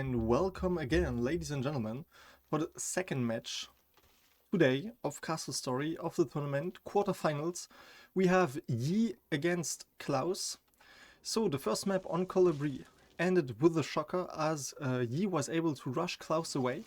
and welcome again, ladies and gentlemen, for the second match today of Castle Story of the tournament quarterfinals. We have Yi against Klaus. So the first map on Colibri ended with a shocker as Yi was able to rush Klaus away,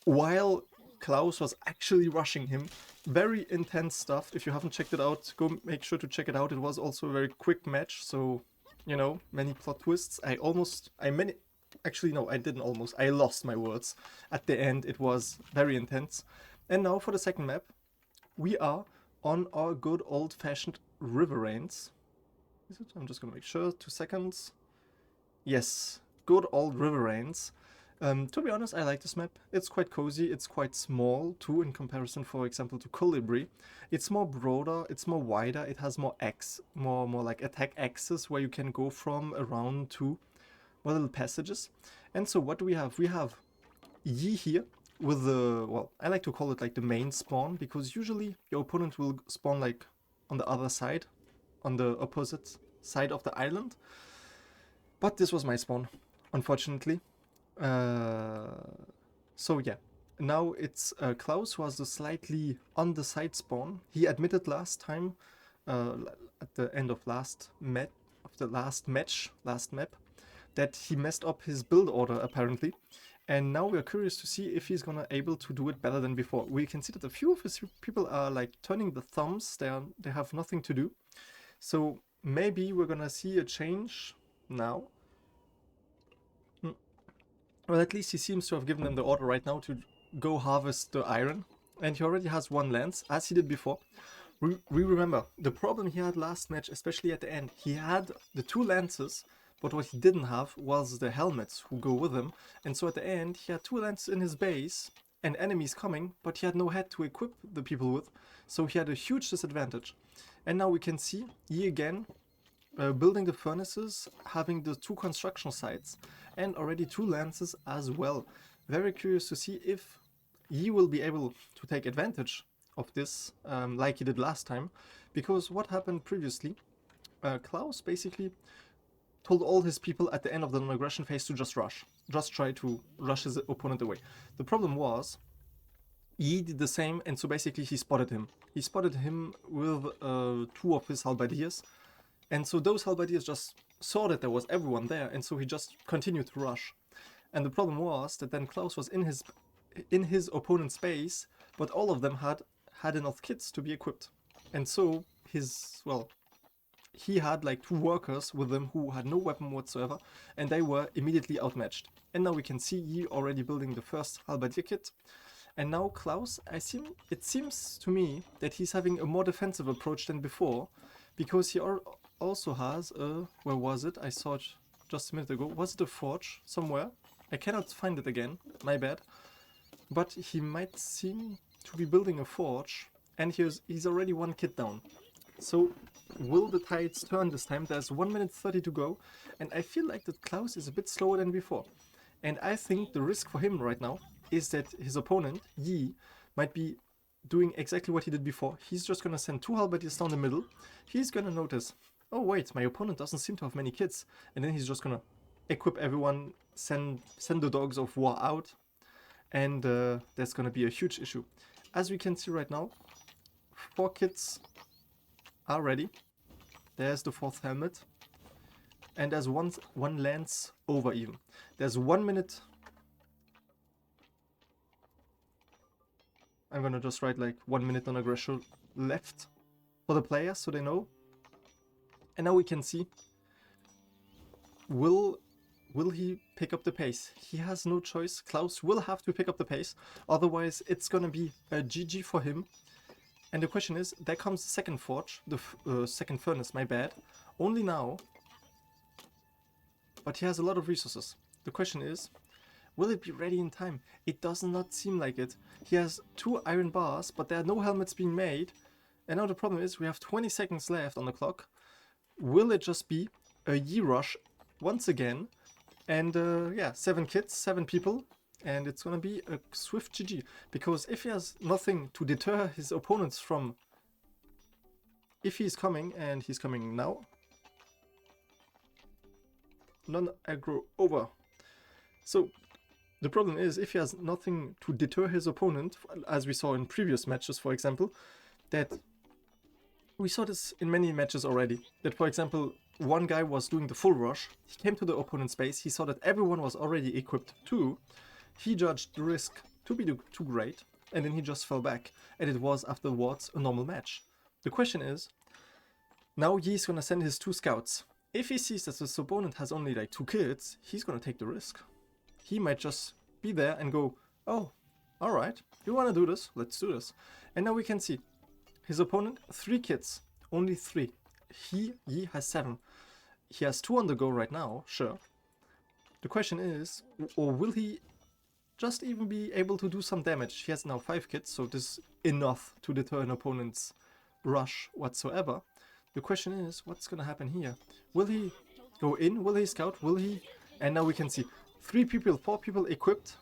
while Klaus was actually rushing him. Very intense stuff. If you haven't checked it out, go make sure to check it out. It was also a very quick match, so you know, many plot twists. I didn't almost. I lost my words. At the end, it was very intense. And now for the second map, we are on our good old-fashioned Riverains. Is it? I'm just gonna make sure. 2 seconds. Yes, good old Riverains. To be honest, I like this map. It's quite cozy, it's quite small too in comparison, for example, to Colibri. It's more broader, it's more wider, it has more more like attack axes where you can go from around to more little passages. And so what do we have? We have Yi here with the, well, I like to call it like the main spawn, because usually your opponent will spawn like on the other side, on the opposite side of the island. But this was my spawn, unfortunately. So yeah, now it's Klaus who has the slightly on the side spawn. He admitted last time, at the end of last map, that he messed up his build order apparently. And now we're curious to see if he's gonna able to do it better than before. We can see that a few of his people are like turning the thumbs. They have nothing to do. So maybe we're gonna see a change now. Well, at least he seems to have given them the order right now to go harvest the iron. And he already has 1 lance, as he did before. We remember, the problem he had last match, especially at the end, he had the 2 lances, but what he didn't have was the helmets who go with him. And so at the end, he had 2 lances in his base, and enemies coming, but he had no head to equip the people with. So he had a huge disadvantage. And now we can see Yi again, building the furnaces, having the 2 construction sites, and already 2 lances as well. Very curious to see if Yi will be able to take advantage of this, like he did last time. Because what happened previously, Klaus basically told all his people at the end of the non-aggression phase to just rush. Just try to rush his opponent away. The problem was, Yi did the same, and so basically he spotted him. He spotted him with 2 of his halberdiers. And so those halberdiers just saw that there was everyone there, and so he just continued to rush. And the problem was that then Klaus was in his opponent's space, but all of them had enough kits to be equipped. And so he had like 2 workers with him who had no weapon whatsoever, and they were immediately outmatched. And now we can see Yi already building the first halberdier kit. And now Klaus, it seems to me that he's having a more defensive approach than before, because he also has a, where was it? I saw it just a minute ago. Was it a forge somewhere? I cannot find it again, my bad. But he might seem to be building a forge, and he's already 1 kit down. So will the tides turn this time? There's 1 minute 30 to go, and I feel like that Klaus is a bit slower than before. And I think the risk for him right now is that his opponent, Yi, might be doing exactly what he did before. He's just gonna send 2 halberdiers down the middle. He's gonna notice, oh wait, my opponent doesn't seem to have many kits. And then he's just gonna equip everyone, send the dogs of war out. And that's gonna be a huge issue. As we can see right now, 4 kits are ready. There's the 4th helmet. And there's one lance over even. There's 1 minute. I'm gonna just write like 1 minute on aggression left for the players so they know. And now we can see, will he pick up the pace? He has no choice. Klaus will have to pick up the pace, otherwise it's gonna be a GG for him. And the question is, there comes the second forge, the second furnace, my bad, only now. But he has a lot of resources. The question is, will it be ready in time? It does not seem like it. He has 2 iron bars, but there are no helmets being made. And now the problem is, we have 20 seconds left on the clock. Will it just be a Yi rush once again? And yeah, 7 kits, 7 people. And it's gonna be a swift GG. Because if he has nothing to deter his opponents from... If he's coming, and he's coming now. Non-aggro over. So the problem is, if he has nothing to deter his opponent, as we saw in previous matches, for example, that we saw this in many matches already, that for example, one guy was doing the full rush, he came to the opponent's base, he saw that everyone was already equipped too, he judged the risk to be too great, and then he just fell back, and it was afterwards a normal match. The question is, now he's gonna send his 2 scouts. If he sees that his opponent has only like 2 kids, he's gonna take the risk. He might just be there and go, oh, alright, you wanna do this? Let's do this. And now we can see, his opponent, 3 kids, only 3. He has 7. He has 2 on the go right now, sure. The question is, or will he just even be able to do some damage? He has now 5 kids, so this is enough to deter an opponent's rush whatsoever. The question is, what's gonna happen here? Will he go in? Will he scout? Will he? And now we can see 3 people, 4 people equipped,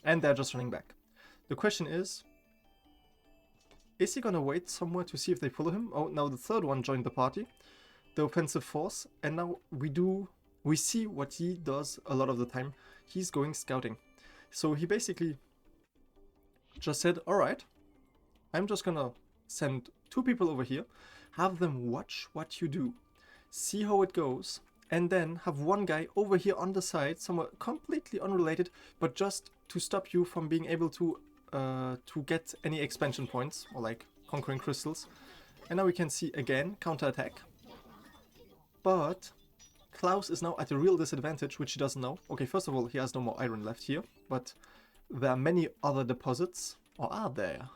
and they're just running back. The question is he gonna wait somewhere to see if they follow him? Oh, now the third one joined the party, the offensive force, and now we see what he does a lot of the time. He's going scouting. So he basically just said, alright, I'm just gonna send 2 people over here, have them watch what you do, see how it goes, and then have one guy over here on the side, somewhere completely unrelated, but just to stop you from being able to get any expansion points, or like conquering crystals. And now we can see again, counterattack. But Klaus is now at a real disadvantage, which he doesn't know. Okay, first of all, he has no more iron left here, but there are many other deposits, or are there?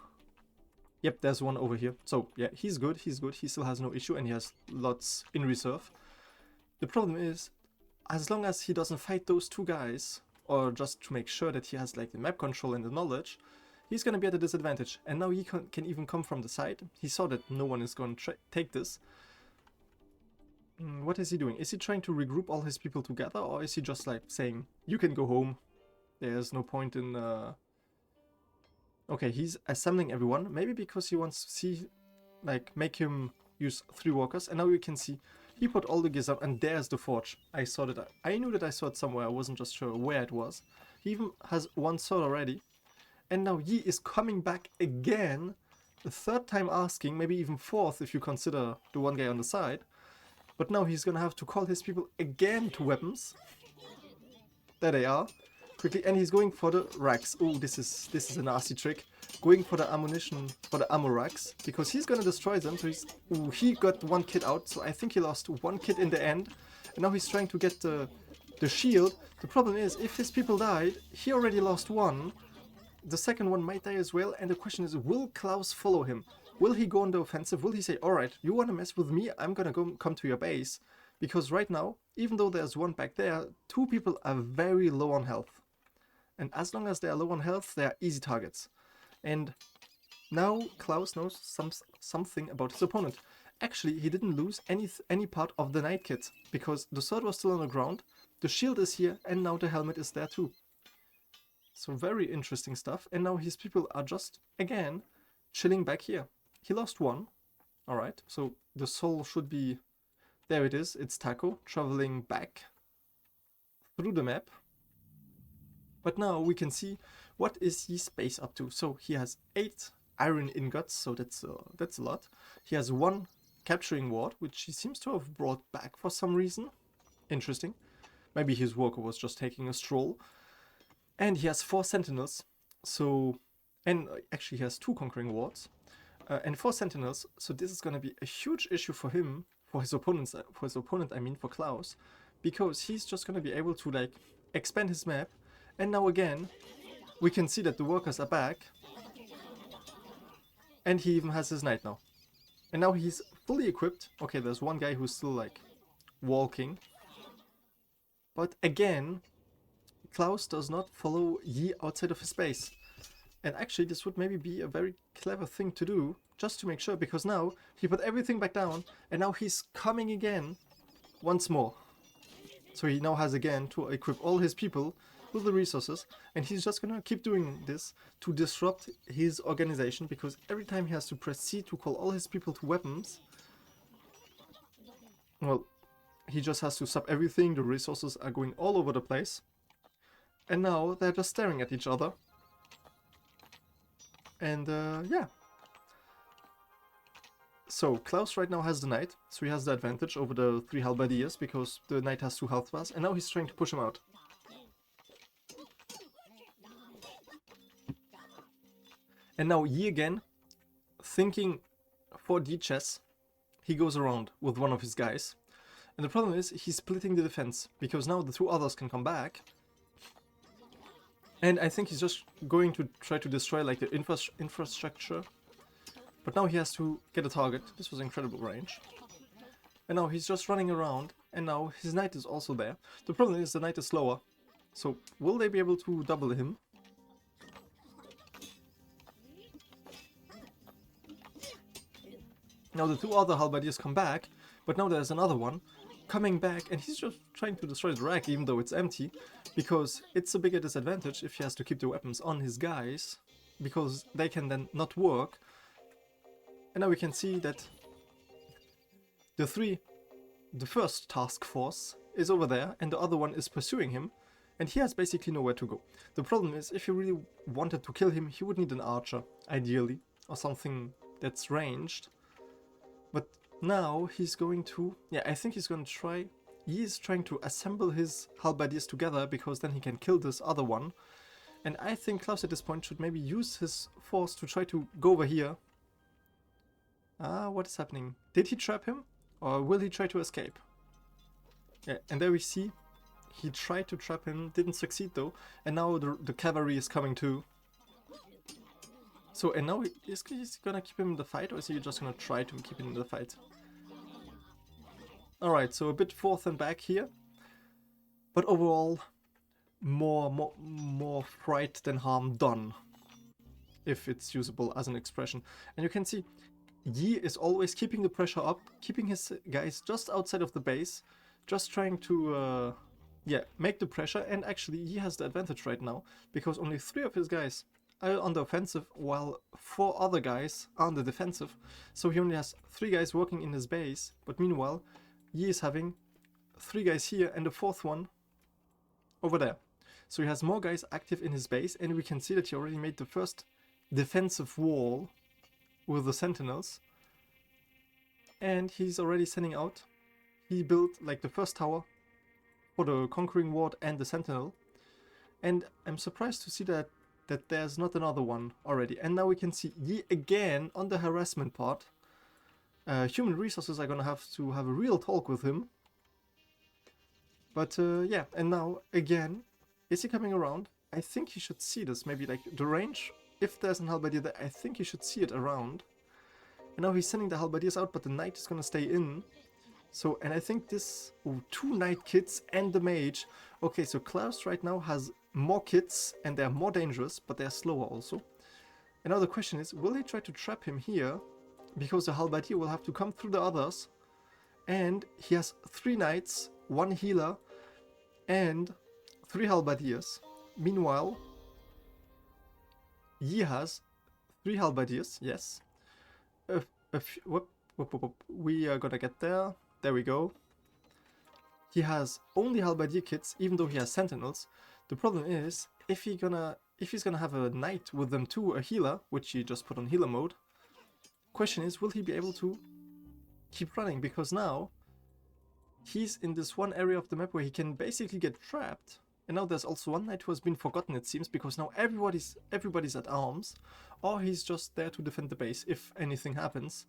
Yep, there's one over here. So yeah, he's good, he still has no issue, and he has lots in reserve. The problem is, as long as he doesn't fight those 2 guys, or just to make sure that he has like the map control and the knowledge, he's gonna be at a disadvantage. And now he can even come from the side. He saw that no one is going to take this. What is he doing? Is he trying to regroup all his people together, or is he just like saying, you can go home, there's no point in... Okay, he's assembling everyone, maybe because he wants to see, like, make him use 3 walkers. And now we can see he put all the gears up, and there's the forge. I saw that. I knew that I saw it somewhere, I wasn't just sure where it was. He even has 1 sword already. And now he is coming back again, the 3rd time asking, maybe even 4th if you consider the one guy on the side. But now he's gonna have to call his people again to weapons. There they are. Quickly, and he's going for the racks. Oh, this is a nasty trick. Going for the ammunition, for the ammo racks, because he's gonna destroy them. So he got 1 kid out, so I think he lost 1 kid in the end. And now he's trying to get the shield. The problem is, if his people died, he already lost 1. The second one might die as well, and the question is, will Klaus follow him? Will he go on the offensive? Will he say, alright, you wanna mess with me? I'm gonna come to your base. Because right now, even though there's 1 back there, 2 people are very low on health. And as long as they are low on health, they are easy targets. And now Klaus knows something about his opponent. Actually, he didn't lose any part of the knight kit, because the sword was still on the ground, the shield is here, and now the helmet is there too. So very interesting stuff. And now his people are just, again, chilling back here. He lost 1. Alright, so the soul should be... There it is, it's Taco, traveling back through the map. But now we can see what is his base up to. So he has 8 iron ingots, so that's a lot. He has 1 capturing ward, which he seems to have brought back for some reason. Interesting. Maybe his worker was just taking a stroll. And he has 4 sentinels. So, and actually he has 2 conquering wards. And 4 sentinels. So this is going to be a huge issue for him, for his opponent, for Klaus, because he's just going to be able to like expand his map. And now again, we can see that the workers are back. And he even has his knight now. And now he's fully equipped. Okay, there's 1 guy who's still like walking. But again, Klaus does not follow Yi outside of his base. And actually this would maybe be a very clever thing to do, just to make sure, because now he put everything back down, and now he's coming again once more. So he now has again to equip all his people with the resources, and he's just gonna keep doing this to disrupt his organization, because every time he has to press C to call all his people to weapons, well, he just has to stop everything, the resources are going all over the place. And now they're just staring at each other. And yeah. So Klaus right now has the knight, so he has the advantage over the 3 halberdiers because the knight has 2 health bars, and now he's trying to push him out. And now Yi again, thinking 4D chess, he goes around with one of his guys. And the problem is he's splitting the defense, because now the 2 others can come back. And I think he's just going to try to destroy like the infrastructure. But now he has to get a target. This was incredible range. And now he's just running around. And now his knight is also there. The problem is the knight is slower. So will they be able to double him? Now the 2 other halberdiers come back. But now there's another one coming back. And he's just trying to destroy the rack even though it's empty. Because it's a bigger disadvantage if he has to keep the weapons on his guys. Because they can then not work. And now we can see that the first task force is over there and the other one is pursuing him and he has basically nowhere to go. The problem is if he really wanted to kill him, he would need an archer, ideally, or something that's ranged. But now he's going to, yeah, I think he's going to try, he is trying to assemble his halberdiers together because then he can kill this other one. And I think Klaus at this point should maybe use his force to try to go over here. What is happening? Did he trap him? Or will he try to escape? Yeah, and there we see he tried to trap him, didn't succeed though. And now the cavalry is coming too. So, and now is he gonna keep him in the fight, or is he just gonna try to keep him in the fight? Alright, so a bit forth and back here. But overall, more fright than harm done. If it's usable as an expression. And you can see Yi is always keeping the pressure up, keeping his guys just outside of the base, just trying to, yeah, make the pressure, and actually Yi has the advantage right now, because only 3 of his guys are on the offensive, while 4 other guys are on the defensive, so he only has 3 guys working in his base, but meanwhile, Yi is having 3 guys here, and the 4th one over there. So he has more guys active in his base, and we can see that he already made the first defensive wall with the sentinels, and he's already sending out. He built like the first tower for the conquering ward and the sentinel, and I'm surprised to see that there's not another one already. And now we can see Yi again on the harassment part. Human resources are gonna have to have a real talk with him. But yeah, and now again, is he coming around? I think he should see this, maybe like the range. If there's an halberdier there, I think he should see it around. And now he's sending the halberdiers out, but the knight is gonna stay in. So, and I think this... Oh, 2 knight kits and the mage. Okay, so Klaus right now has more kits, and they're more dangerous, but they're slower also. And now the question is, will he try to trap him here? Because the halberdier will have to come through the others. And he has 3 knights, 1 healer, and 3 halberdiers. Meanwhile, Yi has 3 halberdiers, yes. We are gonna get there. There we go. He has only halberdier kits, even though he has sentinels. The problem is, if he's gonna have a knight with them too, a healer, which he just put on healer mode. Question is, will he be able to keep running? Because now he's in this one area of the map where he can basically get trapped. And now there's also one knight who has been forgotten, it seems, because now everybody's at arms, or he's just there to defend the base if anything happens.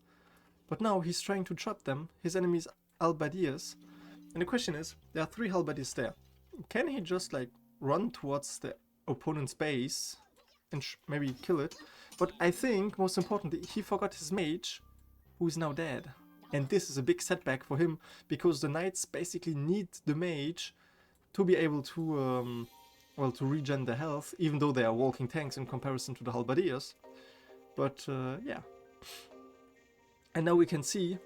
But now he's trying to trap them, his enemies halberdiers. And the question is, there are 3 halberdiers there. Can he just like run towards the opponent's base and maybe kill it? But I think, most importantly, he forgot his mage, who is now dead. And this is a big setback for him, because the knights basically need the mage to be able to, well, to regen their health, even though they are walking tanks in comparison to the halberdiers. But, yeah. And now we can see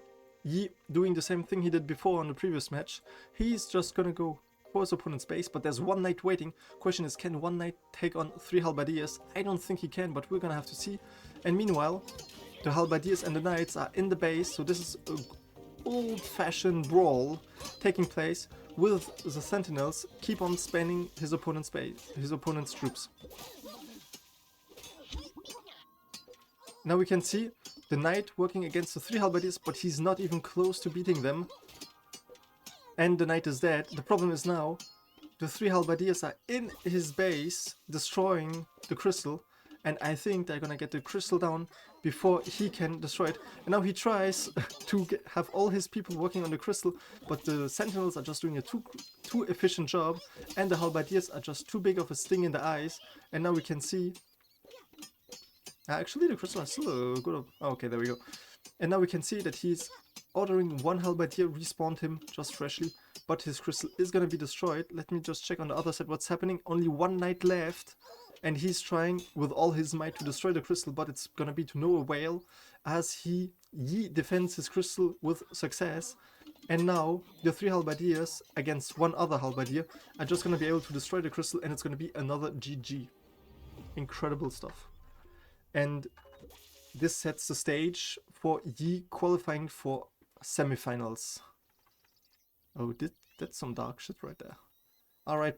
Yi doing the same thing he did before on the previous match. He's just gonna go for his opponent's base, but there's 1 knight waiting. Question is, can 1 knight take on 3 halberdiers? I don't think he can, but we're gonna have to see. And meanwhile, the halberdiers and the knights are in the base, so this is a old-fashioned brawl taking place. with the sentinels, keep on spanning his opponent's base, his opponent's troops. Now we can see the knight working against the 3 halberdiers, but he's not even close to beating them. And the knight is dead. The problem is now, the 3 halberdiers are in his base, destroying the crystal. And I think they're gonna get the crystal down before he can destroy it. And now he tries to have all his people working on the crystal, but the sentinels are just doing a too efficient job, and the halberdiers are just too big of a sting in the eyes. And now we can see... actually, the crystal is still a good... oh, okay, there we go. And now we can see that he's ordering 1 halberdier, respawned him just freshly, but his crystal is gonna be destroyed. Let me just check on the other side what's happening. Only 1 knight left, and he's trying with all his might to destroy the crystal, but it's gonna be to no avail, as he defends his crystal with success. And now the 3 halberdiers against 1 other halberdier are just gonna be able to destroy the crystal, and it's gonna be another GG. Incredible stuff. And this sets the stage for Yi qualifying for semifinals. Oh, that's some dark shit right there. Alright.